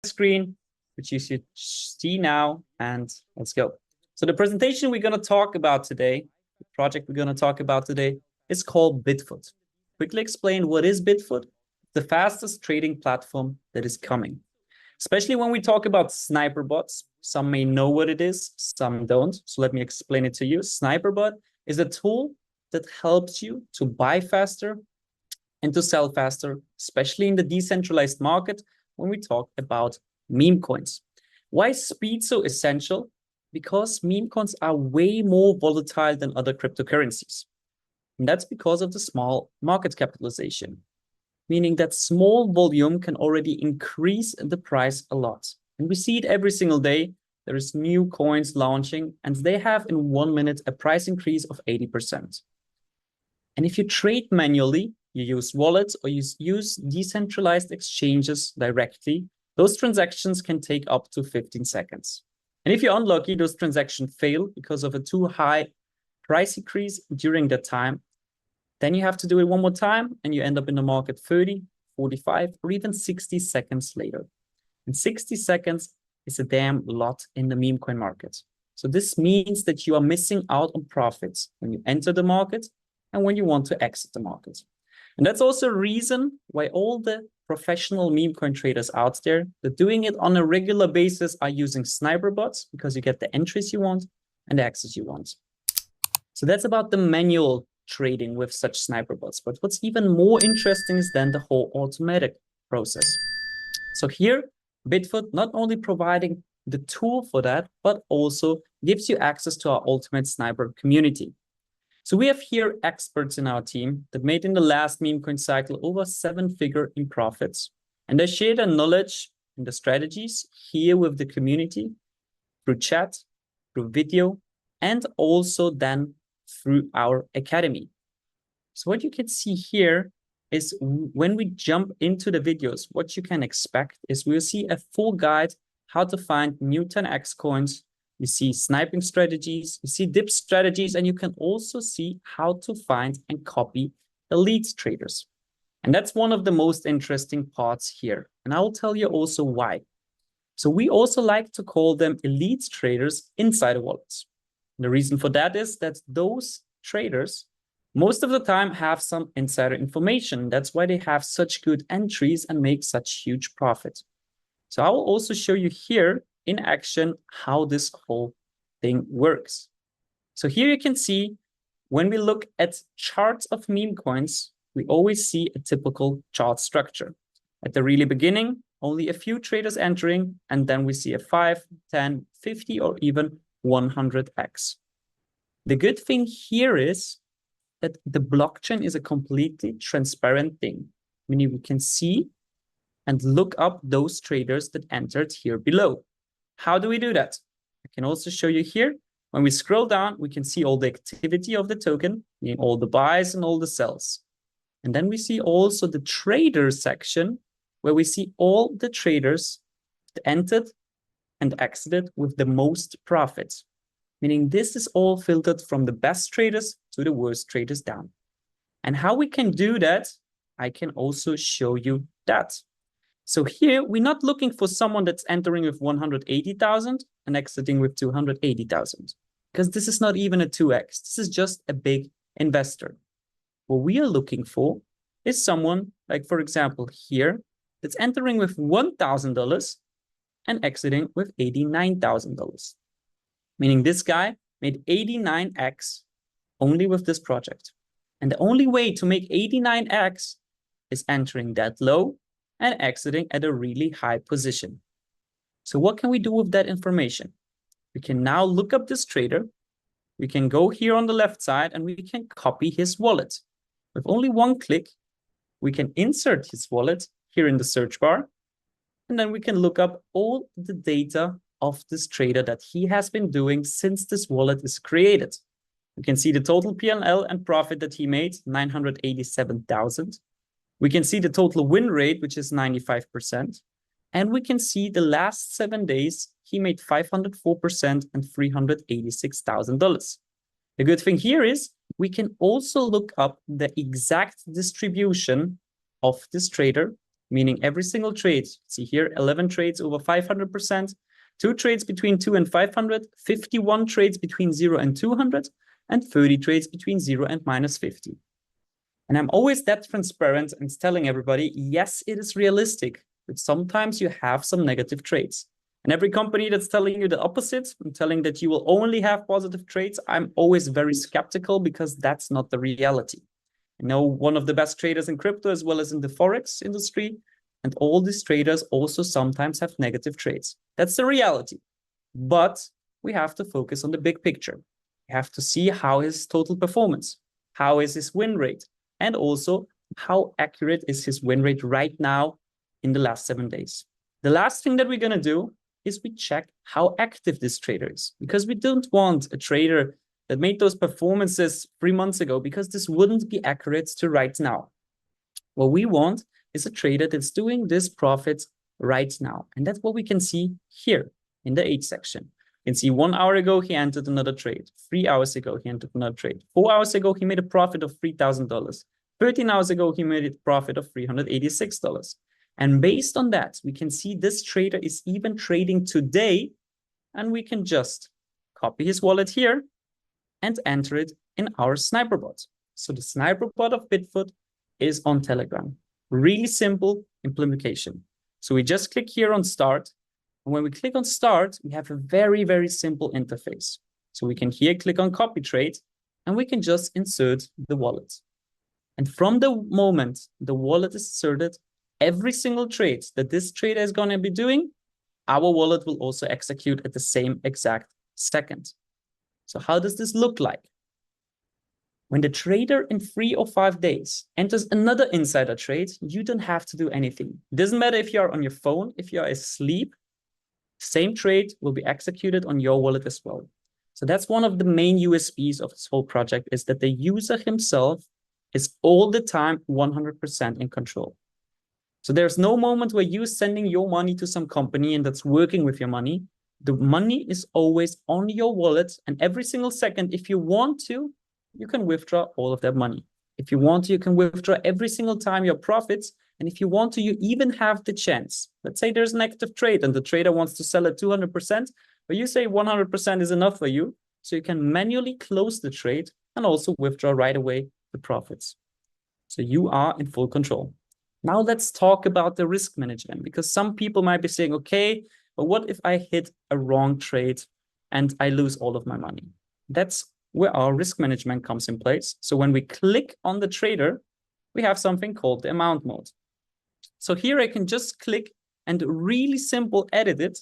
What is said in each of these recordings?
Screen, which you should see now, and let's go. So the presentation we're going to talk about today, the project we're going to talk about today, is called BitFoot. Quickly explain what is BitFoot, the fastest trading platform that is coming. Especially when we talk about sniper bots, some may know what it is, some don't. So let me explain it to you. Sniper bot is a tool that helps you to buy faster and to sell faster, especially in the decentralized market when we talk about meme coins. Why is speed so essential? Because meme coins are way more volatile than other cryptocurrencies. And that's because of the small market capitalization, meaning that small volume can already increase the price a lot. And we see it every single day. There is new coins launching, and they have in 1 minute a price increase of 80%. And if you trade manually, you use wallets or you use decentralized exchanges directly, those transactions can take up to 15 seconds. And if you're unlucky, those transactions fail because of a too high price increase during that time. Then you have to do it one more time and you end up in the market 30, 45, or even 60 seconds later. And 60 seconds is a damn lot in the meme coin market. So this means that you are missing out on profits when you enter the market and when you want to exit the market. And that's also a reason why all the professional meme coin traders out there, they're doing it on a regular basis, are using sniper bots because you get the entries you want and the access you want. So that's about the manual trading with such sniper bots. But what's even more interesting is then the whole automatic process. So here, BitFoot not only providing the tool for that, but also gives you access to our ultimate sniper community. So we have here experts in our team that made in the last meme coin cycle over 7-figure in profits. And they share their knowledge and the strategies here with the community through chat, through video, and also then through our academy. So what you can see here is when we jump into the videos, what you can expect is we'll see a full guide how to find new 10x coins. You see sniping strategies, you see dip strategies, and you can also see how to find and copy elite traders. And that's one of the most interesting parts here. And I will tell you also why. So we also like to call them elite traders insider wallets. And the reason for that is that those traders most of the time have some insider information. That's why they have such good entries and make such huge profit. So I will also show you here in action how this whole thing works. So here you can see when we look at charts of meme coins, we always see a typical chart structure. At the really beginning, only a few traders entering, and then we see a 5, 10, 50, or even 100x. The good thing here is that the blockchain is a completely transparent thing, meaning we can see and look up those traders that entered here below. How do we do that? I can also show you here. When we scroll down, we can see all the activity of the token, meaning all the buys and all the sells. And then we see also the trader section, where we see all the traders that entered and exited with the most profit. Meaning this is all filtered from the best traders to the worst traders down. And how we can do that, I can also show you that. So here, we're not looking for someone that's entering with 180,000 and exiting with 280,000, because this is not even a 2x. This is just a big investor. What we are looking for is someone like, for example, here, that's entering with $1,000 and exiting with $89,000. Meaning this guy made 89x only with this project. And the only way to make 89x is entering that low and exiting at a really high position. So what can we do with that information? We can now look up this trader. We can go here on the left side and we can copy his wallet. With only one click, we can insert his wallet here in the search bar. And then we can look up all the data of this trader that he has been doing since this wallet is created. You can see the total P&L and profit that he made, 987,000. We can see the total win rate, which is 95%. And we can see the last 7 days, he made 504% and $386,000. The good thing here is we can also look up the exact distribution of this trader, meaning every single trade. See here, 11 trades over 500%, 2 trades between 2 and 500, 51 trades between 0 and 200, and 30 trades between 0 and -50. And I'm always that transparent and telling everybody, yes, it is realistic, but sometimes you have some negative trades. And every company that's telling you the opposite and telling that you will only have positive trades, I'm always very skeptical because that's not the reality. I know one of the best traders in crypto as well as in the Forex industry, and all these traders also sometimes have negative trades. That's the reality. But we have to focus on the big picture. We have to see how his total performance, how is his win rate, and also how accurate is his win rate right now in the last 7 days. The last thing that we're going to do is we check how active this trader is, because we don't want a trader that made those performances 3 months ago, because this wouldn't be accurate to right now. What we want is a trader that's doing this profits right now. And that's what we can see here in the age section. You can see 1 hour ago, he entered another trade. 3 hours ago, he entered another trade. 4 hours ago, he made a profit of $3,000. 13 hours ago, he made a profit of $386. And based on that, we can see this trader is even trading today, and we can just copy his wallet here and enter it in our sniper bot. So the sniper bot of BitFoot is on Telegram. Really simple implementation. So we just click here on start. And when we click on start, we have a very, very simple interface. So we can here click on copy trade, and we can just insert the wallet. And from the moment the wallet is inserted, every single trade that this trader is going to be doing, our wallet will also execute at the same exact second. So how does this look like? When the trader in 3 or 5 days enters another insider trade, you don't have to do anything. It doesn't matter if you're on your phone, if you're asleep, same trade will be executed on your wallet as well. So that's one of the main USPs of this whole project, is that the user himself is all the time 100% in control. So there's no moment where you're sending your money to some company and that's working with your money. The money is always on your wallet, and every single second, if you want to, you can withdraw all of that money. If you want to, you can withdraw every single time your profits. And if you want to, you even have the chance. Let's say there's an active trade and the trader wants to sell at 200%, but you say 100% is enough for you. So you can manually close the trade and also withdraw right away the profits. So you are in full control. Now let's talk about the risk management, because some people might be saying, okay, but what if I hit a wrong trade and I lose all of my money? That's where our risk management comes in place. So when we click on the trader, we have something called the amount mode. So here I can just click and really simple edit it.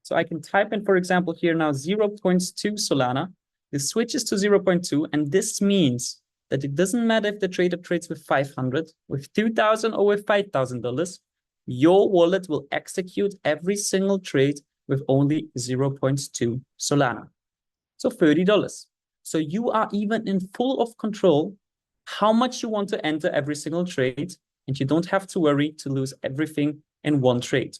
So I can type in, for example, here now 0.2 Solana. This switches to 0.2, and this means that it doesn't matter if the trader trades with 500, with 2,000, or with $5,000, your wallet will execute every single trade with only 0.2 Solana. So $30. So you are even in full of control how much you want to enter every single trade, and you don't have to worry to lose everything in one trade.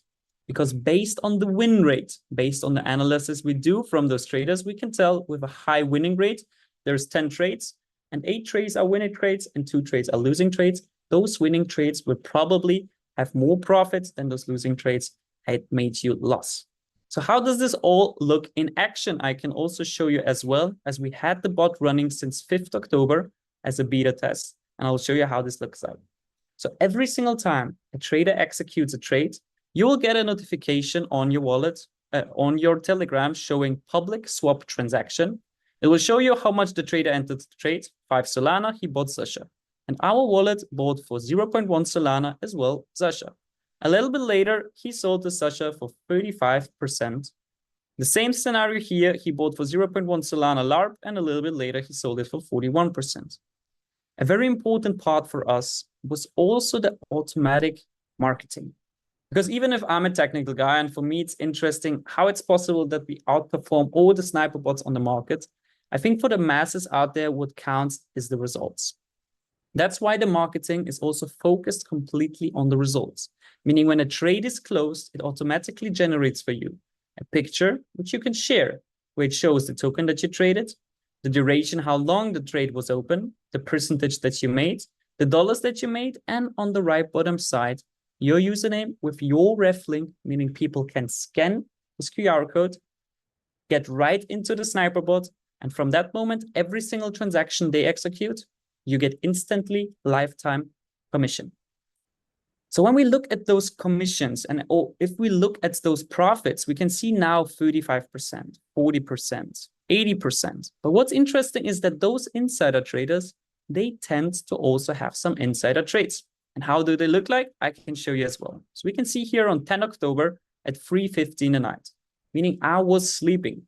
Because based on the win rate, based on the analysis we do from those traders, we can tell with a high winning rate, there's 10 trades, and 8 trades are winning trades, and 2 trades are losing trades. Those winning trades will probably have more profits than those losing trades had made you lose. So how does this all look in action? I can also show you as well, as we had the bot running since 5th October as a beta test, and I'll show you how this looks like. So every single time a trader executes a trade, you will get a notification on your wallet, on your Telegram, showing public swap transaction. It will show you how much the trader entered the trade, 5 Solana, he bought Sasha. And our wallet bought for 0.1 Solana as well, Sasha. A little bit later, he sold the Sasha for 35%. The same scenario here, he bought for 0.1 Solana LARP, and a little bit later, he sold it for 41%. A very important part for us was also the automatic marketing. Because even if I'm a technical guy, and for me, it's interesting how it's possible that we outperform all the sniper bots on the market, I think for the masses out there, what counts is the results. That's why the marketing is also focused completely on the results, meaning when a trade is closed, it automatically generates for you a picture which you can share, where it shows the token that you traded, the duration, how long the trade was open, the percentage that you made, the dollars that you made, and on the right bottom side, your username with your ref link, meaning people can scan this QR code, get right into the sniper bot, and from that moment, every single transaction they execute, you get instantly lifetime commission. So when we look at those commissions, and if we look at those profits, we can see now 35%, 40%, 80%. But what's interesting is that those insider traders, they tend to also have some insider trades. And how do they look like? I can show you as well. So we can see here on 10 October at 3:15 at night, meaning I was sleeping.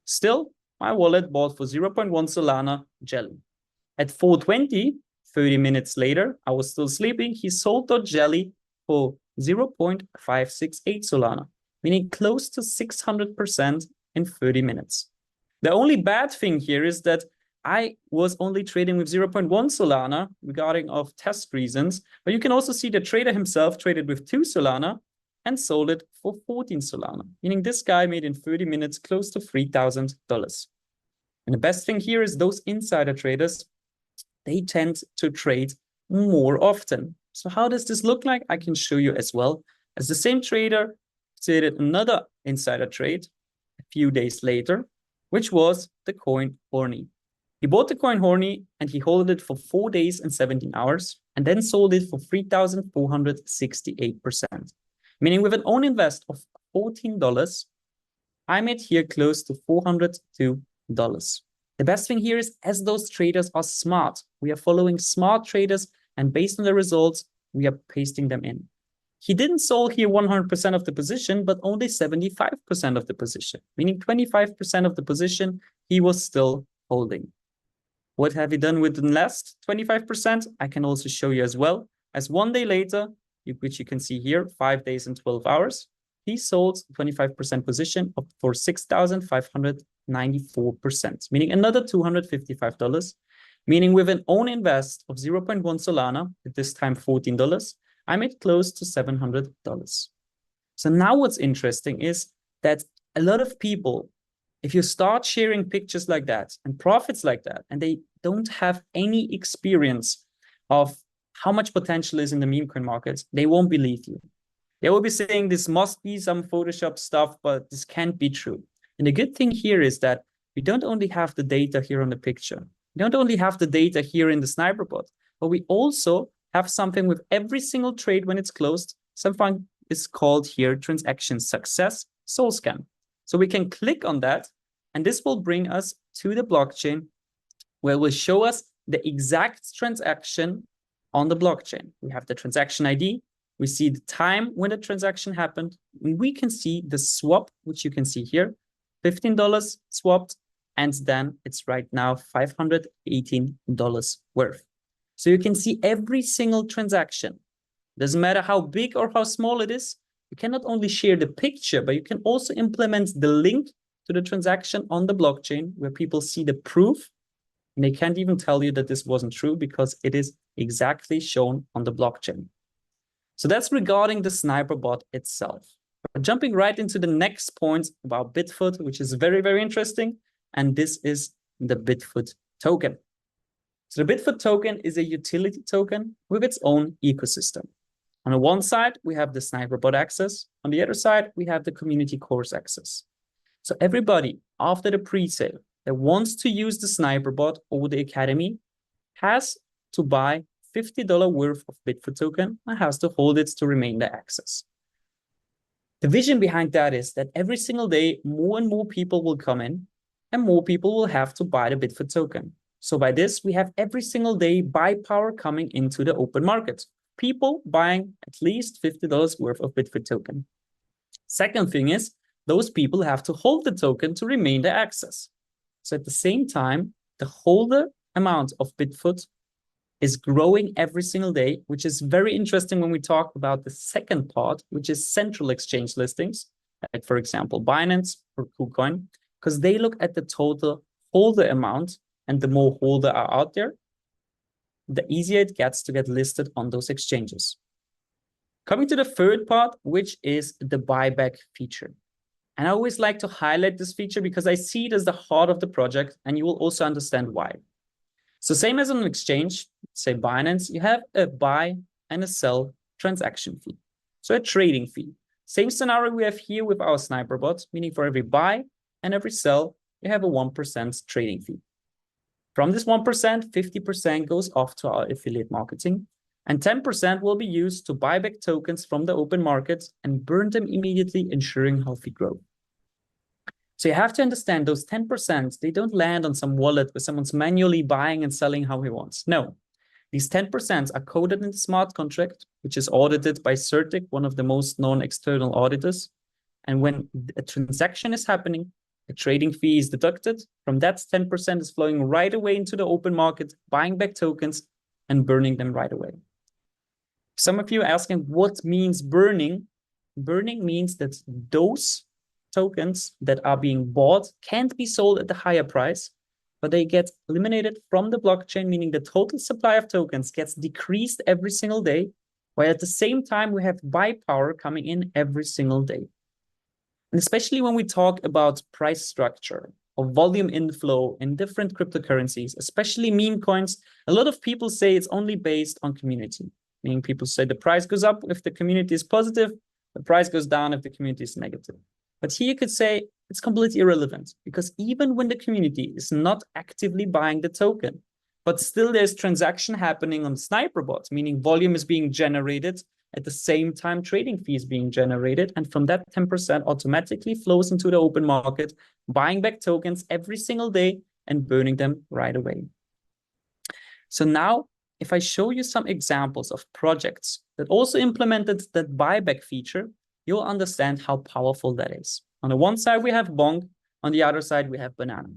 Still, my wallet bought for 0.1 Solana jelly. At 4:20, 30 minutes later, I was still sleeping. He sold the jelly for 0.568 Solana, meaning close to 600% in 30 minutes. The only bad thing here is that I was only trading with 0.1 Solana regarding of test reasons, but you can also see the trader himself traded with 2 Solana and sold it for 14 Solana, meaning this guy made in 30 minutes close to $3,000. And the best thing here is those insider traders, they tend to trade more often. So how does this look like? I can show you as well. As the same trader traded another insider trade a few days later, which was the coin Horny. He bought the coin Horny and he held it for 4 days and 17 hours and then sold it for 3,468%. Meaning with an own invest of $14, I made here close to $402. The best thing here is, as those traders are smart, we are following smart traders, and based on the results, we are pasting them in. He didn't sold here 100% of the position, but only 75% of the position, meaning 25% of the position he was still holding. What have you done with the last 25%? I can also show you as well. As 1 day later, which you can see here, 5 days and 12 hours, he sold 25% position up for $6,594, meaning another $255, meaning with an own invest of 0.1 Solana, at this time $14, I made close to $700. So now what's interesting is that a lot of people, if you start sharing pictures like that and profits like that, and they don't have any experience of how much potential is in the meme coin market, they won't believe you. They will be saying this must be some Photoshop stuff, but this can't be true. And the good thing here is that we don't only have the data here on the picture. We don't only have the data here in the sniper bot, but we also have something with every single trade when it's closed. Something is called here transaction success soul scan. So we can click on that, and this will bring us to the blockchain where it will show us the exact transaction on the blockchain. We have the transaction ID. We see the time when the transaction happened. And we can see the swap, which you can see here, $15 swapped, and then it's right now $518 worth. So you can see every single transaction. Doesn't matter how big or how small it is. You can not only share the picture, but you can also implement the link to the transaction on the blockchain where people see the proof. And they can't even tell you that this wasn't true because it is exactly shown on the blockchain. So that's regarding the sniper bot itself. But jumping right into the next point about BitFoot, which is very, very interesting. And this is the BitFoot token. So the BitFoot token is a utility token with its own ecosystem. On the one side, we have the sniper bot access. On the other side, we have the community course access. So everybody after the pre-sale that wants to use the sniper bot or the academy has to buy $50 worth of BitFoot token and has to hold it to remain the access. The vision behind that is that every single day, more and more people will come in and more people will have to buy the BitFoot token. So by this, we have every single day buy power coming into the open market. People buying at least $50 worth of BitFoot token. Second thing is, those people have to hold the token to remain the access. So at the same time, the holder amount of BitFoot is growing every single day, which is very interesting when we talk about the second part, which is central exchange listings, like for example, Binance or KuCoin, because they look at the total holder amount, and the more holder are out there, the easier it gets to get listed on those exchanges. Coming to the third part, which is the buyback feature. And I always like to highlight this feature because I see it as the heart of the project, and you will also understand why. So same as on an exchange, say Binance, you have a buy and a sell transaction fee. So a trading fee. Same scenario we have here with our sniper bot, meaning for every buy and every sell, you have a 1% trading fee. From this 1%, 50% goes off to our affiliate marketing, and 10% will be used to buy back tokens from the open market and burn them immediately, ensuring healthy growth. So you have to understand those 10%, they don't land on some wallet where someone's manually buying and selling how he wants. No, these 10% are coded in the smart contract, which is audited by Certic, one of the most known external auditors. And when a transaction is happening, a trading fee is deducted. From that, 10% is flowing right away into the open market, buying back tokens and burning them right away. Some of you are asking, what means burning? Burning means that those tokens that are being bought can't be sold at the higher price, but they get eliminated from the blockchain, meaning the total supply of tokens gets decreased every single day, while at the same time we have buy power coming in every single day. And especially when we talk about price structure or volume inflow in different cryptocurrencies, especially meme coins, a lot of people say it's only based on community. Meaning people say the price goes up if the community is positive, the price goes down if the community is negative. But here you could say it's completely irrelevant, because even when the community is not actively buying the token, but still there's transaction happening on sniper bots, meaning volume is being generated at the same time trading fee is being generated, and from that 10% automatically flows into the open market, buying back tokens every single day and burning them right away. So now, if I show you some examples of projects that also implemented that buyback feature, you'll understand how powerful that is. On the one side, we have Bong. On the other side, we have Banana.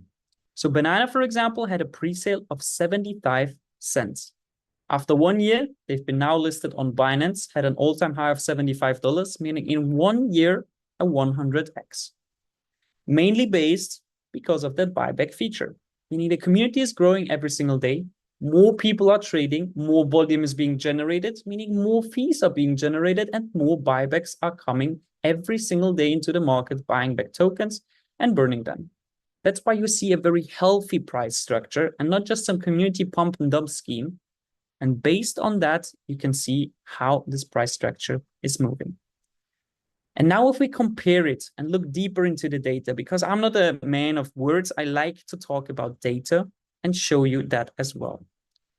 So Banana, for example, had a pre-sale of 75 cents. After 1 year, they've been now listed on Binance, had an all-time high of $75, meaning in 1 year, a 100x. Mainly based because of that buyback feature, meaning the community is growing every single day. More people are trading, more volume is being generated, meaning more fees are being generated and more buybacks are coming every single day into the market, buying back tokens and burning them. That's why you see a very healthy price structure and not just some community pump and dump scheme. And based on that, you can see how this price structure is moving. And now if we compare it and look deeper into the data, because I'm not a man of words, I like to talk about data and show you that as well.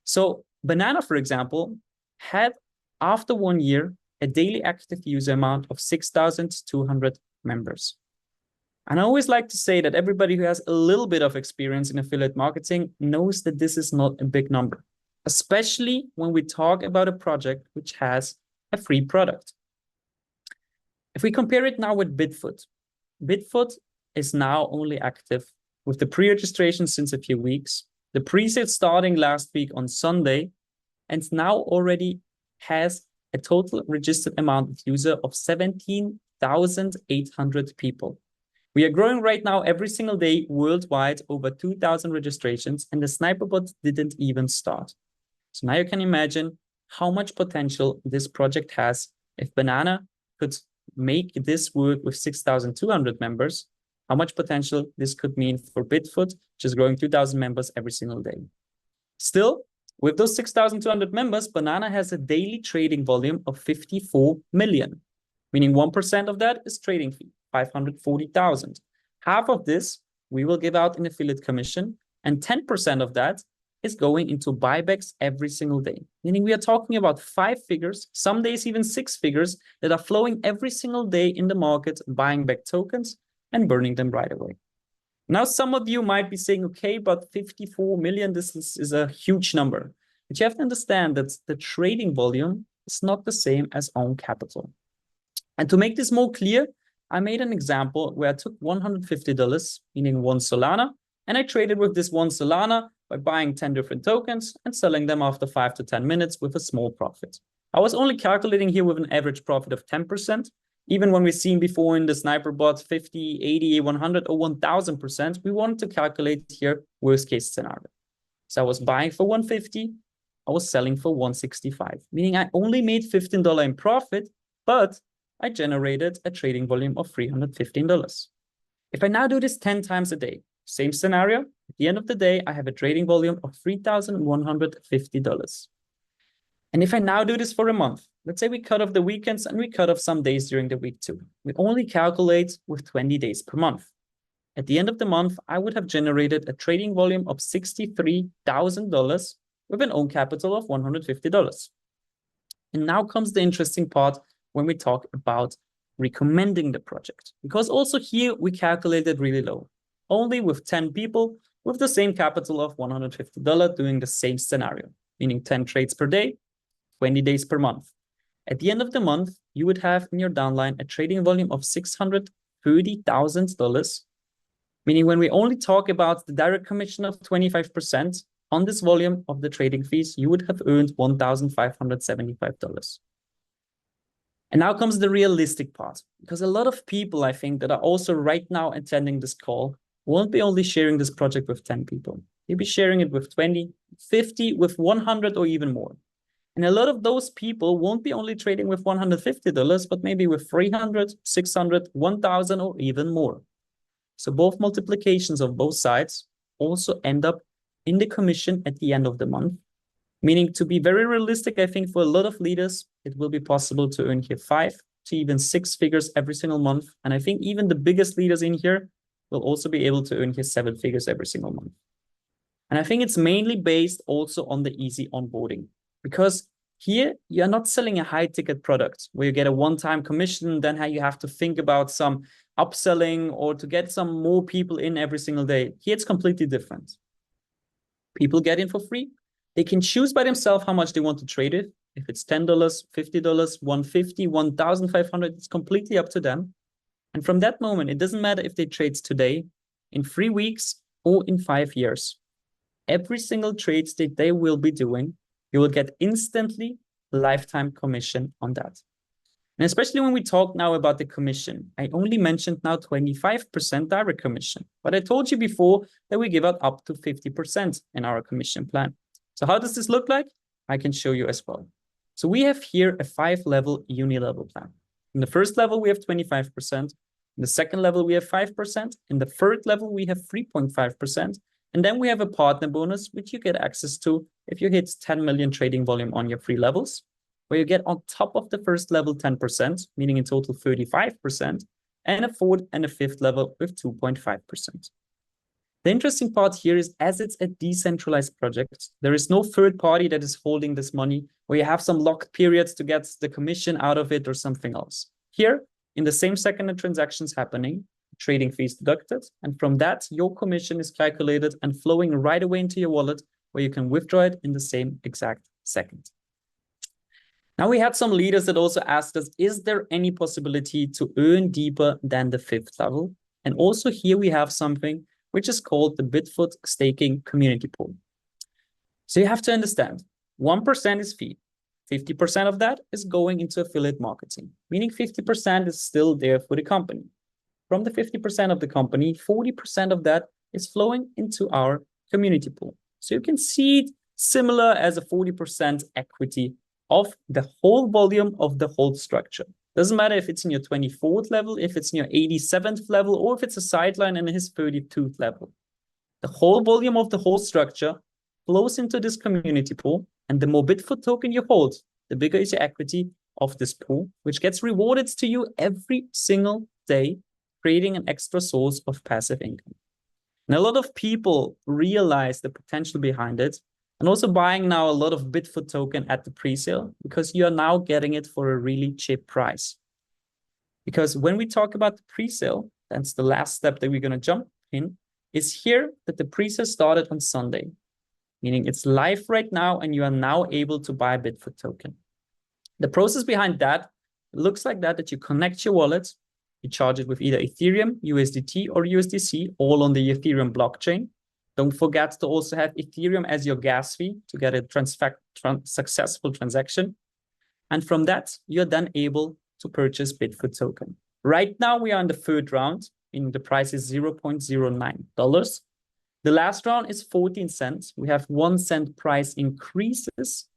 So Banana, for example, had after 1 year, a daily active user amount of 6,200 members. And I always like to say that everybody who has a little bit of experience in affiliate marketing knows that this is not a big number, especially when we talk about a project which has a free product. If we compare it now with BitFoot, BitFoot is now only active with the pre-registration since a few weeks, the pre-sale starting last week on Sunday, and now already has a total registered amount of user of 17,800 people. We are growing right now every single day worldwide, over 2,000 registrations, and the sniper bot didn't even start. So now you can imagine how much potential this project has. If Banana could make this work with 6,200 members, how much potential this could mean for BitFoot, which is growing 2,000 members every single day. Still, with those 6,200 members, Banana has a daily trading volume of 54 million, meaning 1% of that is trading fee, 540,000. Half of this we will give out in affiliate commission, and 10% of that is going into buybacks every single day. Meaning we are talking about 5 figures, some days even 6 figures, that are flowing every single day in the market, buying back tokens and burning them right away. Now, some of you might be saying, okay, but 54 million, this is a huge number. But you have to understand that the trading volume is not the same as own capital. And to make this more clear, I made an example where I took $150, meaning 1 Solana, and I traded with this 1 Solana by buying 10 different tokens and selling them after 5 to 10 minutes with a small profit. I was only calculating here with an average profit of 10%. Even when we've seen before in the sniper bot 50, 80, 100, or 1000%, we wanted to calculate here worst case scenario. So I was buying for 150, I was selling for $165, meaning I only made $15 in profit, but I generated a trading volume of $315. If I now do this 10 times a day, same scenario, at the end of the day, I have a trading volume of $3,150. And if I now do this for a month, let's say we cut off the weekends and we cut off some days during the week too. We only calculate with 20 days per month. At the end of the month, I would have generated a trading volume of $63,000 with an own capital of $150. And now comes the interesting part when we talk about recommending the project, because also here we calculated really low, only with 10 people with the same capital of $150 doing the same scenario, meaning 10 trades per day, 20 days per month. At the end of the month, you would have in your downline a trading volume of $630,000, meaning when we only talk about the direct commission of 25% on this volume of the trading fees, you would have earned $1,575. And now comes the realistic part, because a lot of people, I think, that are also right now attending this call won't be only sharing this project with 10 people. You'll be sharing it with 20, 50, with 100 or even more. And a lot of those people won't be only trading with $150, but maybe with 300, 600, 1,000 or even more. So both multiplications of both sides also end up in the commission at the end of the month. Meaning, to be very realistic, I think for a lot of leaders, it will be possible to earn here 5 to even 6 figures every single month. And I think even the biggest leaders in here will also be able to earn here 7 figures every single month. And I think it's mainly based also on the easy onboarding, because here you're not selling a high ticket product where you get a one-time commission, then how you have to think about some upselling or to get some more people in every single day. Here it's completely different. People get in for free. They can choose by themselves how much they want to trade it. If it's $10, $50, $150, $1,500, it's completely up to them. And from that moment, it doesn't matter if they trade today, in 3 weeks, or in 5 years. Every single trade that they will be doing, you will get instantly lifetime commission on that. And especially when we talk now about the commission, I only mentioned now 25% direct commission, but I told you before that we give out up to 50% in our commission plan. So how does this look like? I can show you as well. So we have here a 5-level uni-level plan. In the first level, we have 25%. In the second level, we have 5%. In the third level, we have 3.5%. And then we have a partner bonus, which you get access to if you hit 10 million trading volume on your 3 levels, where you get on top of the first level 10%, meaning in total 35%, and a fourth and a fifth level with 2.5%. The interesting part here is, as it's a decentralized project, there is no third party that is holding this money where you have some locked periods to get the commission out of it or something else. Here, in the same second the transaction's happening, trading fees deducted, and from that, your commission is calculated and flowing right away into your wallet where you can withdraw it in the same exact second. Now, we had some leaders that also asked us, is there any possibility to earn deeper than the 5th level? And also here we have something which is called the BitFoot staking community pool. So you have to understand, 1% is fee. 50% of that is going into affiliate marketing, meaning 50% is still there for the company. From the 50% of the company, 40% of that is flowing into our community pool. So you can see it similar as a 40% equity of the whole volume of the whole structure. Doesn't matter if it's in your 24th level, if it's in your 87th level, or if it's a sideline in his 32th level. The whole volume of the whole structure flows into this community pool, and the more BitFoot token you hold, the bigger is your equity of this pool, which gets rewarded to you every single day, creating an extra source of passive income. And a lot of people realize the potential behind it, and also buying now a lot of BitFoot token at the pre-sale, because you are now getting it for a really cheap price. Because when we talk about the pre-sale, that's the last step that we're going to jump in, is here that the pre-sale started on Sunday, meaning it's live right now and you are now able to buy a BitFoot token. The process behind that looks like that you connect your wallet, you charge it with either Ethereum, USDT, or USDC, all on the Ethereum blockchain. Don't forget to also have Ethereum as your gas fee to get a successful transaction. And from that, you're then able to purchase BitFoot token. Right now, we are in the third round, and the price is $0.09. The last round is 14 cents. We have 1 cent price increases.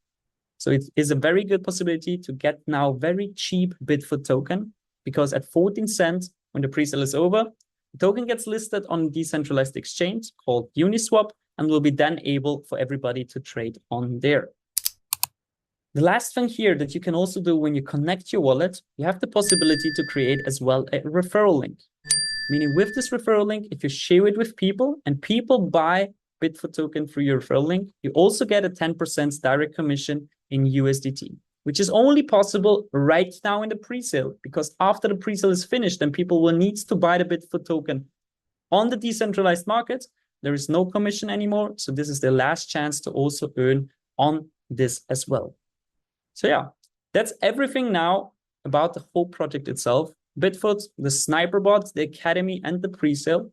So it is a very good possibility to get now very cheap BitFoot token, because at 14 cents, when the pre-sale is over, the token gets listed on a decentralized exchange called Uniswap and will be then able for everybody to trade on there. The last thing here that you can also do when you connect your wallet, you have the possibility to create as well a referral link. Meaning with this referral link, if you share it with people and people buy BitFoot token through your referral link, you also get a 10% direct commission in USDT, which is only possible right now in the pre-sale, because after the pre-sale is finished and people will need to buy the BitFoot token on the decentralized market, there is no commission anymore. So this is the last chance to also earn on this as well. So yeah, that's everything now about the whole project itself. BitFoot, the sniper bot, the academy, and the pre-sale.